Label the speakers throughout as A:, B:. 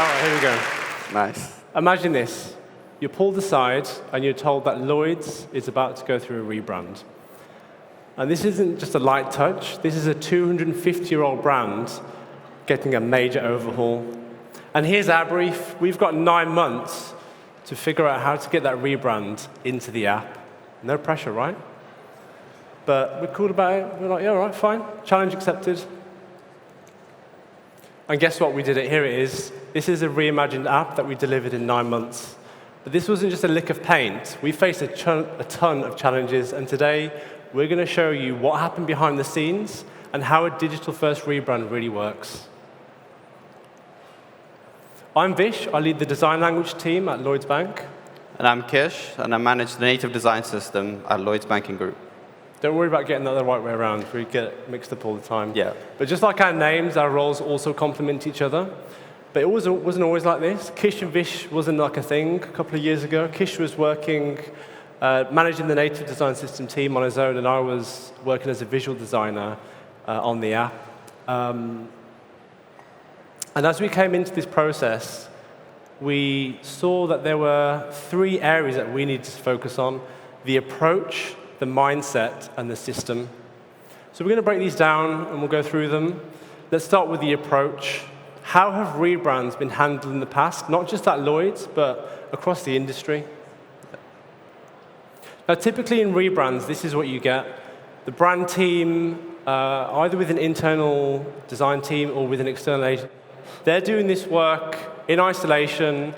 A: All right, here we go.
B: Nice.
A: Imagine this. You're pulled aside, and you're told that Lloyd's is about to go through a rebrand. And this isn't just a light touch. This is a 250-year-old brand getting a major overhaul. And here's our brief. We've got 9 months to figure out how to get that rebrand into the app. No pressure, right? But we're cool about it. We're like, yeah, all right, fine. Challenge accepted. And guess what? We did it. Here it is. This is a reimagined app that we delivered in 9 months. But this wasn't just a lick of paint. We faced a ton of challenges. And today, we're going to show you what happened behind the scenes and how a digital-first rebrand really works. I'm Vish. I lead the design language team at Lloyds Bank.
B: And I'm Kish, and I manage the native design system at Lloyds Banking Group.
A: Don't worry about getting that the right way around. We get mixed up all the time.
B: Yeah.
A: But just like our names, our roles also complement each other. But it wasn't always like this. Kish and Vish wasn't like a thing a couple of years ago. Kish was working, managing the native design system team on his own, and I was working as a visual designer on the app. And as we came into this process, we saw that there were 3 areas that we needed to focus on: the approach, the mindset, and the system. So we're going to break these down, and we'll go through them. Let's start with the approach. How have rebrands been handled in the past, not just at Lloyd's, but across the industry? Now, typically in rebrands, this is what you get. The brand team, either with an internal design team or with an external agent, they're doing this work in isolation,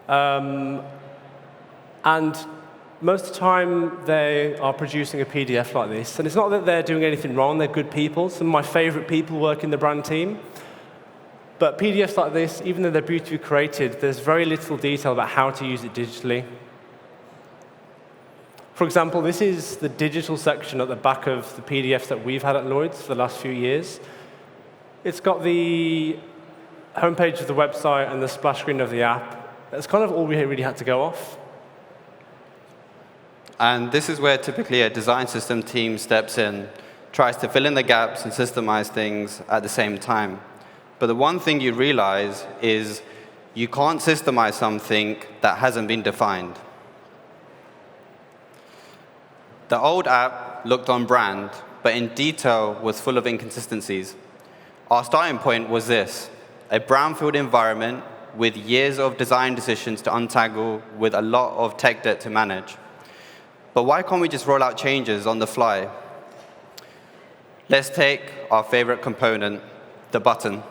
A: and most of the time they are producing a PDF like this. And it's not that they're doing anything wrong, they're good people. Some of my favorite people work in the brand team. But PDFs like this, even though they're beautifully created, there's very little detail about how to use it digitally. For example, this is the digital section at the back of the PDFs that we've had at Lloyd's for the last few years. It's got the homepage of the website and the splash screen of the app. That's kind of all we really had to go off.
B: And this is where typically a design system team steps in, tries to fill in the gaps and systemize things at the same time. But the one thing you realize is you can't systemize something that hasn't been defined. The old app looked on brand, but in detail was full of inconsistencies. Our starting point was this: a brownfield environment with years of design decisions to untangle with a lot of tech debt to manage. But why can't we just roll out changes on the fly? Let's take our favorite component, the button.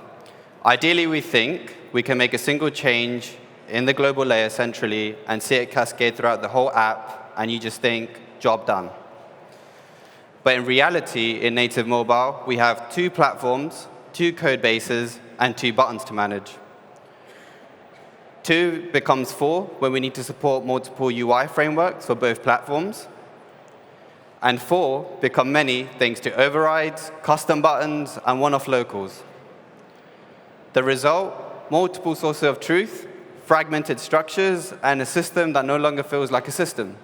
B: Ideally, we think we can make a single change in the global layer centrally and see it cascade throughout the whole app, and you just think, job done. But in reality, in native mobile, we have 2 platforms, 2 code bases, and 2 buttons to manage. 2 becomes 4 when we need to support multiple UI frameworks for both platforms. And 4 become many thanks to overrides, custom buttons, and one-off locals. The result, multiple sources of truth, fragmented structures, and a system that no longer feels like a system.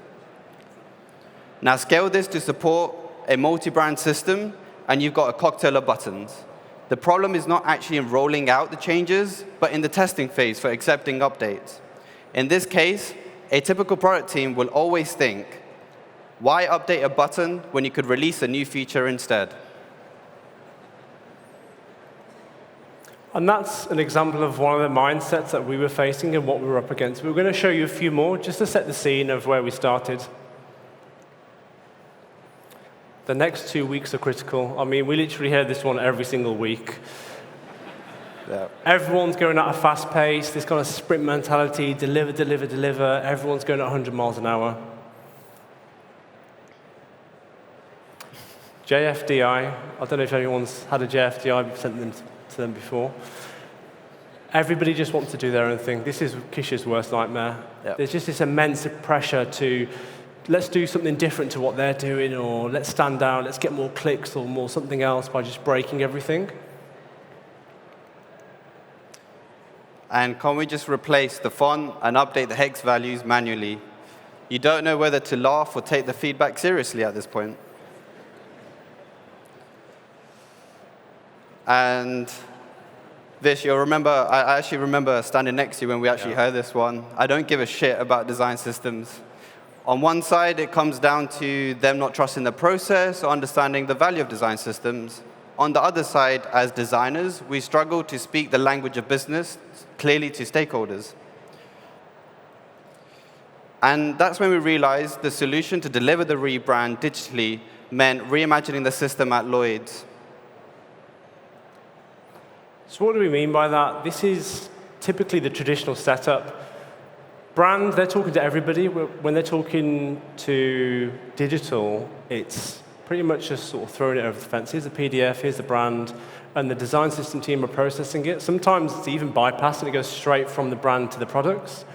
B: Now scale this to support a multi-brand system, and you've got a cocktail of buttons. The problem is not actually in rolling out the changes, but in the testing phase for accepting updates. In this case, a typical product team will always think, why update a button when you could release a new feature instead?
A: And that's an example of one of the mindsets that we were facing and what we were up against. We're going to show you a few more just to set the scene of where we started. The next 2 weeks are critical. I mean, we literally hear this one every single week.
B: Yeah.
A: Everyone's going at a fast pace, this kind of sprint mentality, deliver, deliver, deliver. Everyone's going at 100 miles an hour. JFDI. I don't know if anyone's had a JFDI. I've sent them to them before. Everybody just wants to do their own thing. This is Kish's worst nightmare.
B: Yep.
A: There's just this immense pressure to, let's do something different to what they're doing, or let's stand out, let's get more clicks or more something else by just breaking everything.
B: And can we just replace the font and update the hex values manually? You don't know whether to laugh or take the feedback seriously at this point. And Vish, you'll remember, I actually remember standing next to you when we actually heard this one. I don't give a shit about design systems. On one side, it comes down to them not trusting the process or understanding the value of design systems. On the other side, as designers, we struggle to speak the language of business clearly to stakeholders. And that's when we realized the solution to deliver the rebrand digitally meant reimagining the system at Lloyd's.
A: So what do we mean by that? This is typically the traditional setup. Brand, they're talking to everybody. When they're talking to digital, it's pretty much just sort of throwing it over the fence. Here's the PDF, here's the brand, and the design system team are processing it. Sometimes it's even bypassed and it goes straight from the brand to the products.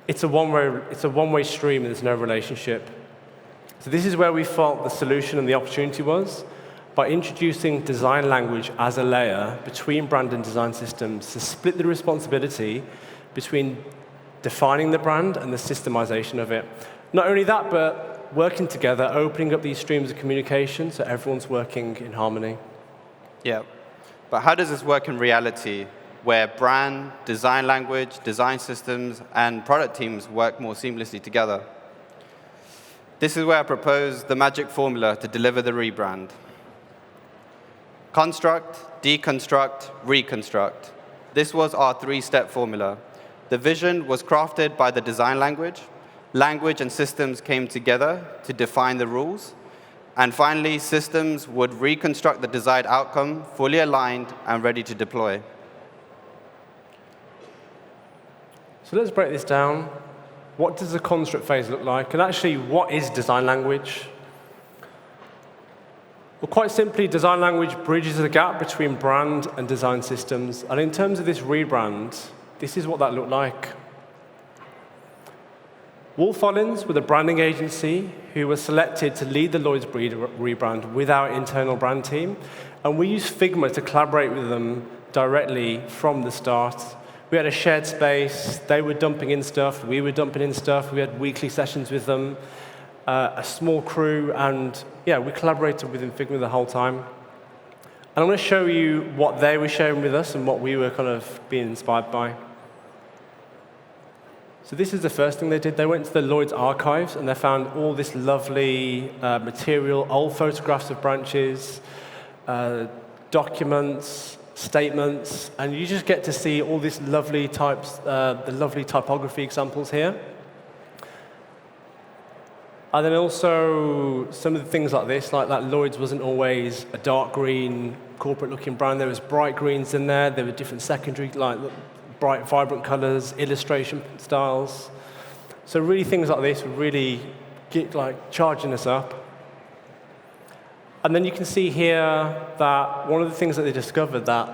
A: It's a one-way stream and there's no relationship. So this is where we felt the solution and the opportunity was, by introducing design language as a layer between brand and design systems to split the responsibility between defining the brand and the systemization of it. Not only that, but working together, opening up these streams of communication so everyone's working in harmony.
B: Yeah, but how does this work in reality, where brand, design language, design systems, and product teams work more seamlessly together? This is where I propose the magic formula to deliver the rebrand. Construct, deconstruct, reconstruct. This was our three-step formula. The vision was crafted by the design language. Language and systems came together to define the rules. And finally, systems would reconstruct the desired outcome, fully aligned and ready to deploy.
A: So let's break this down. What does the construct phase look like? And actually, what is design language? Well, quite simply, design language bridges the gap between brand and design systems. And in terms of this rebrand, this is what that looked like. Wolf Ollins were the branding agency who was selected to lead the Lloyds rebrand with our internal brand team. And we used Figma to collaborate with them directly from the start. We had a shared space. They were dumping in stuff. We were dumping in stuff. We had weekly sessions with them. A small crew, and yeah, we collaborated within Figma the whole time. And I'm going to show you what they were sharing with us and what we were kind of being inspired by. So this is the first thing they did. They went to the Lloyd's archives and they found all this lovely material, old photographs of branches, documents, statements, and you just get to see all these lovely types, the lovely typography examples here. And then also some of the things like this, like that Lloyd's wasn't always a dark green, corporate-looking brand. There was bright greens in there. There were different secondary, like bright, vibrant colors, illustration styles. So really things like this were really charging us up. And then you can see here that one of the things that they discovered, that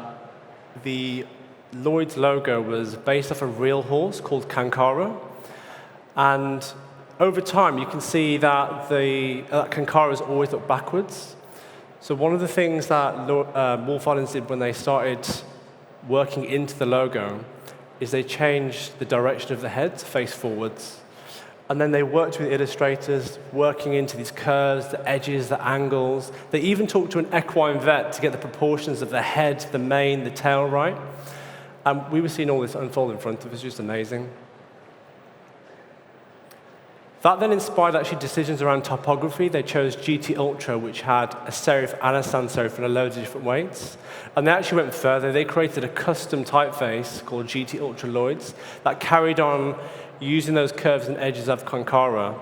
A: the Lloyd's logo was based off a real horse called Kankara. And over time, you can see that Kankara has always looked backwards. So one of the things that Wolf Ollins did when they started working into the logo is they changed the direction of the head to face forwards. And then they worked with illustrators, working into these curves, the edges, the angles. They even talked to an equine vet to get the proportions of the head, the mane, the tail right. And we were seeing all this unfold in front of us, just amazing. That then inspired actually decisions around typography. They chose GT Ultra, which had a serif and a sans serif and a load of different weights. And they actually went further. They created a custom typeface called GT Ultra Lloyds that carried on using those curves and edges of Kankara.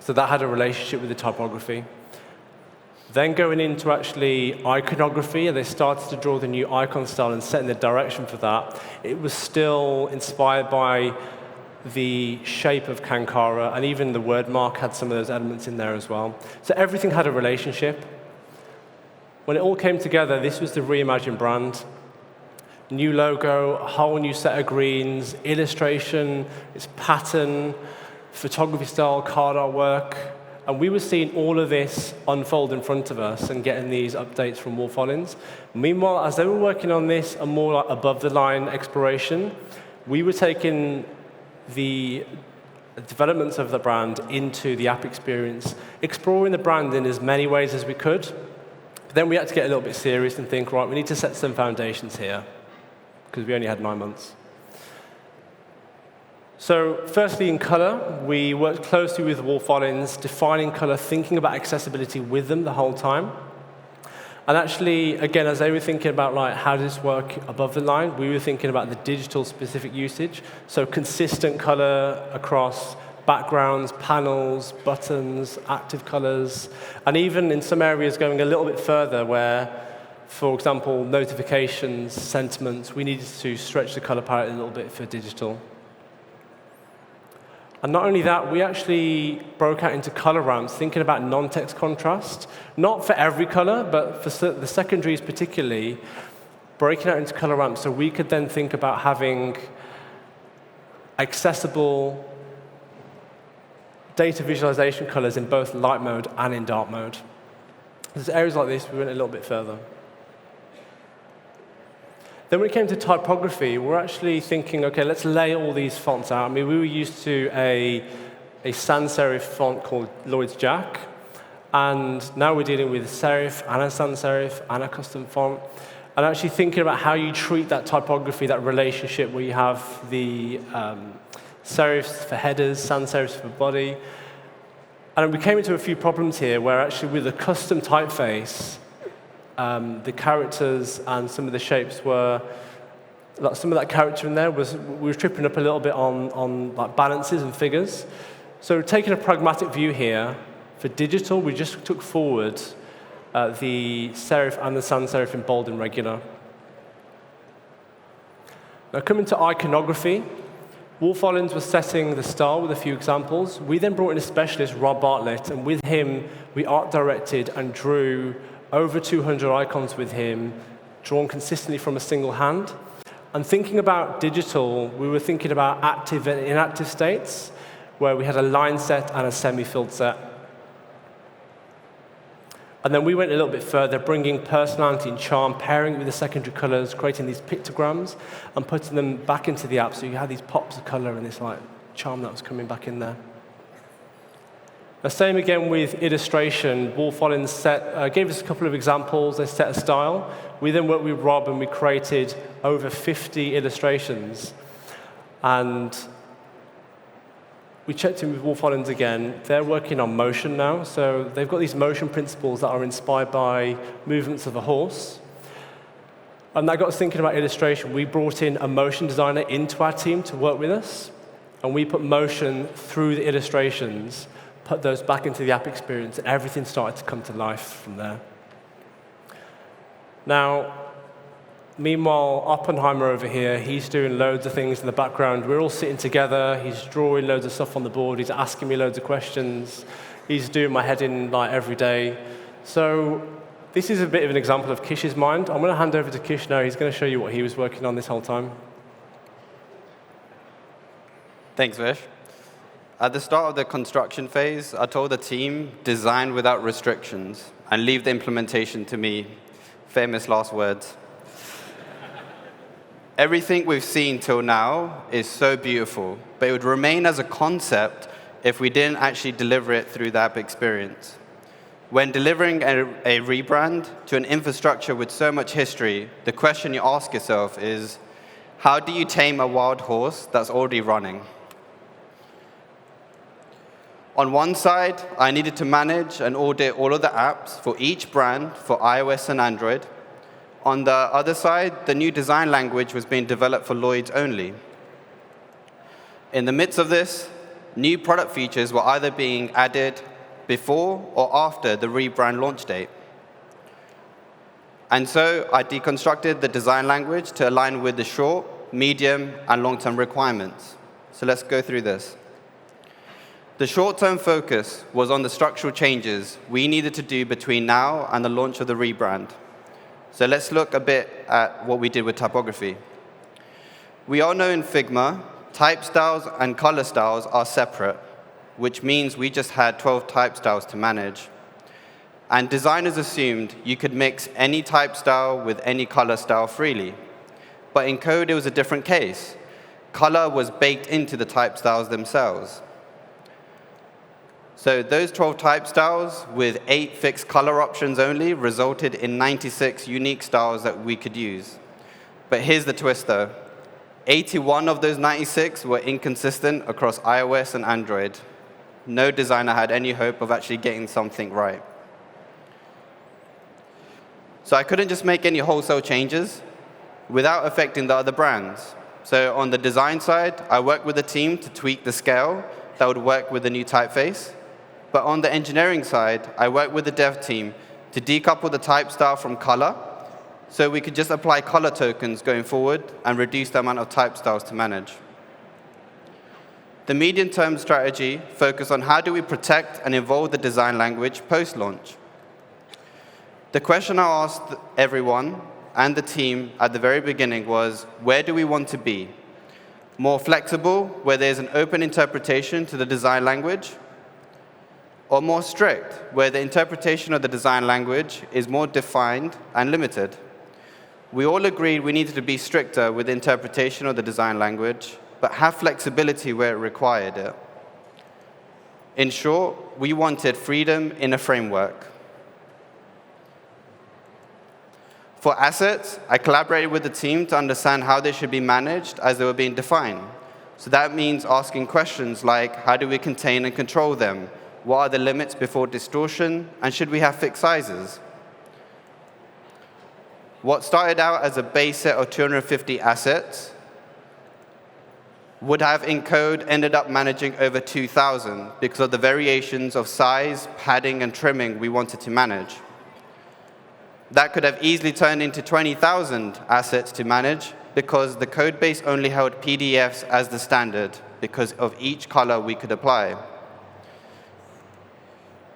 A: So that had a relationship with the typography. Then going into actually iconography, and they started to draw the new icon style and setting the direction for that. It was still inspired by the shape of Kankara, and even the word mark had some of those elements in there as well. So everything had a relationship. When it all came together, this was the reimagined brand. New logo, a whole new set of greens, illustration, its pattern, photography style, card artwork. And we were seeing all of this unfold in front of us and getting these updates from Wolf Ollins. Meanwhile, as they were working on this and more like above-the-line exploration, we were taking the developments of the brand into the app experience, exploring the brand in as many ways as we could. But then we had to get a little bit serious and think, right, we need to set some foundations here. because we only had 9 months. So firstly, in color, we worked closely with Wolf Ollins, defining color, thinking about accessibility with them the whole time. And actually, again, as they were thinking about like how does this work above the line, we were thinking about the digital specific usage. So consistent color across backgrounds, panels, buttons, active colors, and even in some areas going a little bit further where, for example, notifications, sentiments, we needed to stretch the color palette a little bit for digital. And not only that, we actually broke out into color ramps, thinking about non-text contrast, not for every color, but for the secondaries particularly, breaking out into color ramps so we could then think about having accessible data visualization colors in both light mode and in dark mode. There's areas like this, we went a little bit further. Then when it came to typography, we're actually thinking, OK, let's lay all these fonts out. I mean, we were used to a sans serif font called Lloyd's Jack. And now we're dealing with serif and a sans serif and a custom font. And actually thinking about how you treat that typography, that relationship where you have the serifs for headers, sans serifs for body. And we came into a few problems here where actually with a custom typeface, the characters and some of the shapes were, like some of that character in there we were tripping up a little bit on like balances and figures. So taking a pragmatic view here, for digital, we just took forward the serif and the sans serif in bold and regular. Now coming to iconography, Wolf Ollins was setting the style with a few examples. We then brought in a specialist, Rob Bartlett, and with him, we art directed and drew over 200 icons with him, drawn consistently from a single hand. And thinking about digital, we were thinking about active and inactive states, where we had a line set and a semi-filled set. And then we went a little bit further, bringing personality and charm, pairing it with the secondary colors, creating these pictograms, and putting them back into the app, so you had these pops of color and this like charm that was coming back in there. The same again with illustration. Wolf Ollins gave us a couple of examples. They set a style. We then worked with Rob and we created over 50 illustrations. And we checked in with Wolf Ollins again. They're working on motion now. So they've got these motion principles that are inspired by movements of a horse. And that got us thinking about illustration. We brought in a motion designer into our team to work with us. And we put motion through the illustrations, put those back into the app experience, and everything started to come to life from there. Now, meanwhile, Oppenheimer over here, he's doing loads of things in the background. We're all sitting together. He's drawing loads of stuff on the board. He's asking me loads of questions. He's doing my head in like every day. So this is a bit of an example of Kish's mind. I'm going to hand over to Kish now. He's going to show you what he was working on this whole time.
B: Thanks, Vish. At the start of the construction phase, I told the team, design without restrictions, and leave the implementation to me. Famous last words. Everything we've seen till now is so beautiful, but it would remain as a concept if we didn't actually deliver it through the app experience. When delivering a rebrand to an infrastructure with so much history, the question you ask yourself is, how do you tame a wild horse that's already running? On one side, I needed to manage and audit all of the apps for each brand for iOS and Android. On the other side, the new design language was being developed for Lloyds only. In the midst of this, new product features were either being added before or after the rebrand launch date. And so I deconstructed the design language to align with the short, medium, and long-term requirements. So let's go through this. The short-term focus was on the structural changes we needed to do between now and the launch of the rebrand. So let's look a bit at what we did with typography. We all know in Figma, type styles and color styles are separate, which means we just had 12 type styles to manage. And designers assumed you could mix any type style with any color style freely. But in code, it was a different case. Color was baked into the type styles themselves. So those 12 type styles with 8 fixed color options only resulted in 96 unique styles that we could use. But here's the twist, though. 81 of those 96 were inconsistent across iOS and Android. No designer had any hope of actually getting something right. So I couldn't just make any wholesale changes without affecting the other brands. So on the design side, I worked with the team to tweak the scale that would work with the new typeface. But on the engineering side, I worked with the dev team to decouple the type style from color, so we could just apply color tokens going forward and reduce the amount of type styles to manage. The medium-term strategy focused on how do we protect and evolve the design language post-launch. The question I asked everyone and the team at the very beginning was, where do we want to be? More flexible, where there's an open interpretation to the design language? Or more strict, where the interpretation of the design language is more defined and limited? We all agreed we needed to be stricter with the interpretation of the design language, but have flexibility where it required it. In short, we wanted freedom in a framework. For assets, I collaborated with the team to understand how they should be managed as they were being defined. So that means asking questions like, how do we contain and control them? What are the limits before distortion? And should we have fixed sizes? What started out as a base set of 250 assets would have in code ended up managing over 2,000 because of the variations of size, padding, and trimming we wanted to manage. That could have easily turned into 20,000 assets to manage because the code base only held PDFs as the standard because of each color we could apply.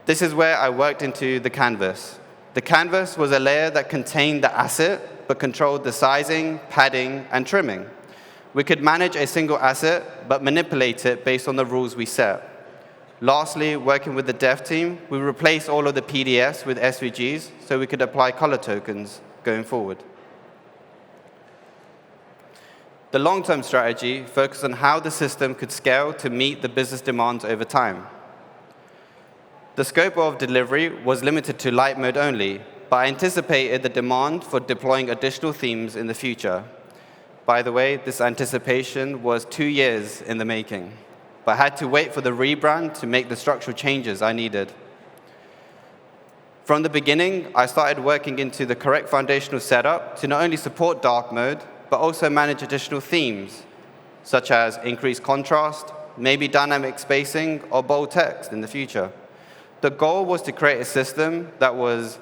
B: This is where I worked into the canvas. The canvas was a layer that contained the asset, but controlled the sizing, padding, and trimming. We could manage a single asset, but manipulate it based on the rules we set. Lastly, working with the dev team, we replaced all of the PDFs with SVGs so we could apply color tokens going forward. The long-term strategy focused on how the system could scale to meet the business demands over time. The scope of delivery was limited to light mode only, but I anticipated the demand for deploying additional themes in the future. By the way, this anticipation was 2 years in the making, but I had to wait for the rebrand to make the structural changes I needed. From the beginning, I started working into the correct foundational setup to not only support dark mode, but also manage additional themes, such as increased contrast, maybe dynamic spacing, or bold text in the future. The goal was to create a system that was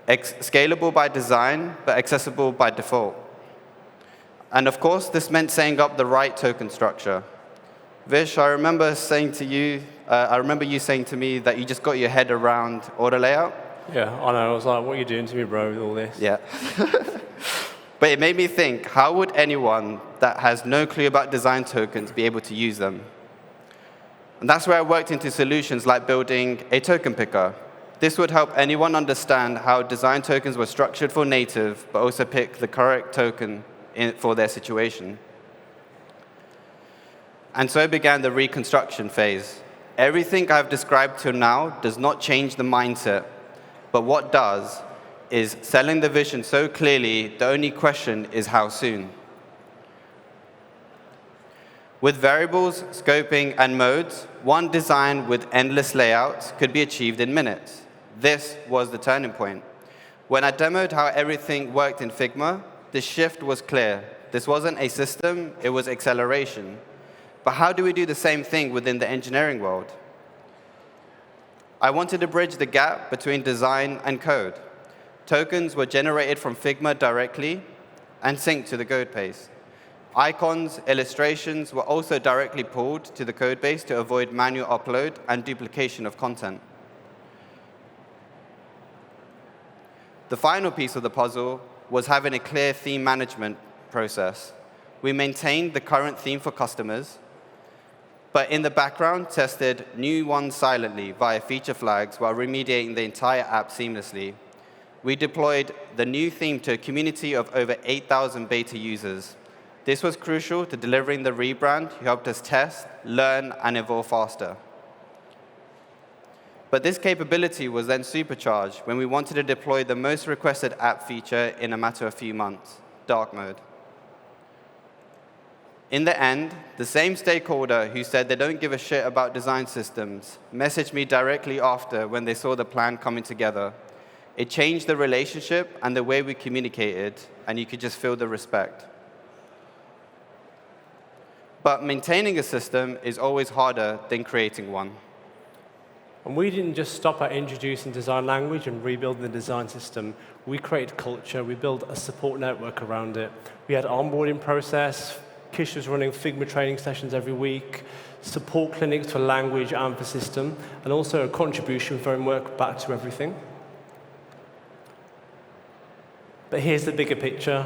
B: scalable by design, but accessible by default. And of course, this meant setting up the right token structure. Vish, I remember you saying to me that you just got your head around order layout.
A: Yeah, I know. I was like, what are you doing to me, bro, with all this?
B: Yeah. But it made me think, how would anyone that has no clue about design tokens be able to use them? And that's where I worked into solutions like building a token picker. This would help anyone understand how design tokens were structured for native, but also pick the correct token for their situation. And so began the reconstruction phase. Everything I've described till now does not change the mindset, but what does is selling the vision so clearly, the only question is how soon. With variables, scoping, and modes, one design with endless layouts could be achieved in minutes. This was the turning point. When I demoed how everything worked in Figma, the shift was clear. This wasn't a system, it was acceleration. But how do we do the same thing within the engineering world? I wanted to bridge the gap between design and code. Tokens were generated from Figma directly and synced to the code base. Icons, illustrations were also directly pulled to the code base to avoid manual upload and duplication of content. The final piece of the puzzle was having a clear theme management process. We maintained the current theme for customers, but in the background tested new ones silently via feature flags while remediating the entire app seamlessly. We deployed the new theme to a community of over 8,000 beta users. This was crucial to delivering the rebrand, who helped us test, learn, and evolve faster. But this capability was then supercharged when we wanted to deploy the most requested app feature in a matter of few months, dark mode. In the end, the same stakeholder who said they don't give a shit about design systems messaged me directly after when they saw the plan coming together. It changed the relationship and the way we communicated, and you could just feel the respect. But maintaining a system is always harder than creating one.
A: And we didn't just stop at introducing design language and rebuilding the design system. We created culture. We built a support network around it. We had an onboarding process. Kish was running Figma training sessions every week, support clinics for language and for system, and also a contribution framework back to everything. But here's the bigger picture.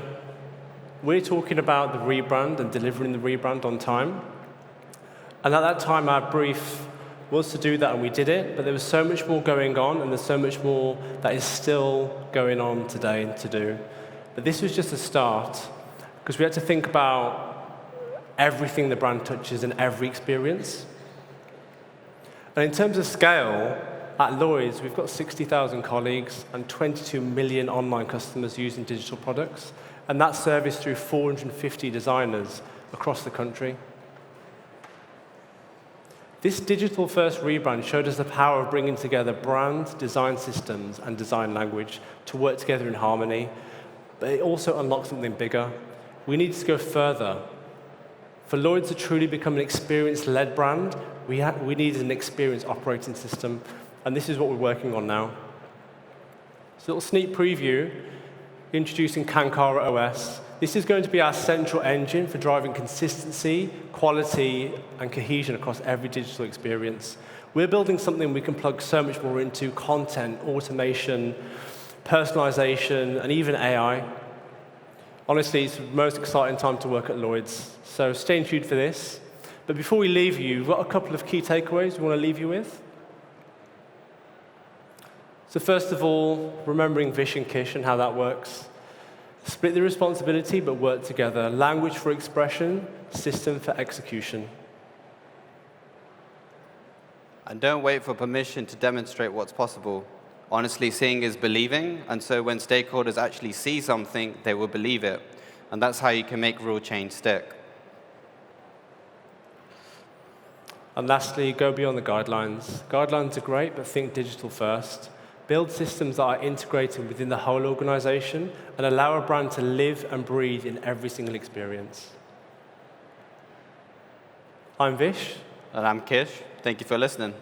A: We're talking about the rebrand and delivering the rebrand on time. And at that time, our brief was to do that, and we did it, but there was so much more going on, and there's so much more that is still going on today to do. But this was just a start, because we had to think about everything the brand touches in every experience. And in terms of scale, at Lloyds, we've got 60,000 colleagues and 22 million online customers using digital products, and that's serviced through 450 designers across the country. This digital-first rebrand showed us the power of bringing together brand, design systems, and design language to work together in harmony, but it also unlocked something bigger. We need to go further. For Lloyds to truly become an experience-led brand, we needed an experience operating system, and this is what we're working on now. So a little sneak preview, introducing Kankara OS. This is going to be our central engine for driving consistency, quality, and cohesion across every digital experience. We're building something we can plug so much more into: content, automation, personalization, and even AI. Honestly, it's the most exciting time to work at Lloyds, so stay tuned for this. But before we leave you, we've got a couple of key takeaways we want to leave you with. So first of all, remembering Vish and Kish and how that works. Split the responsibility, but work together. Language for expression, system for execution.
B: And don't wait for permission to demonstrate what's possible. Honestly, seeing is believing, and so when stakeholders actually see something, they will believe it. And that's how you can make real change stick.
A: And lastly, go beyond the guidelines. Guidelines are great, but think digital first. Build systems that are integrated within the whole organization and allow a brand to live and breathe in every single experience. I'm Vish.
B: And I'm Kish. Thank you for listening.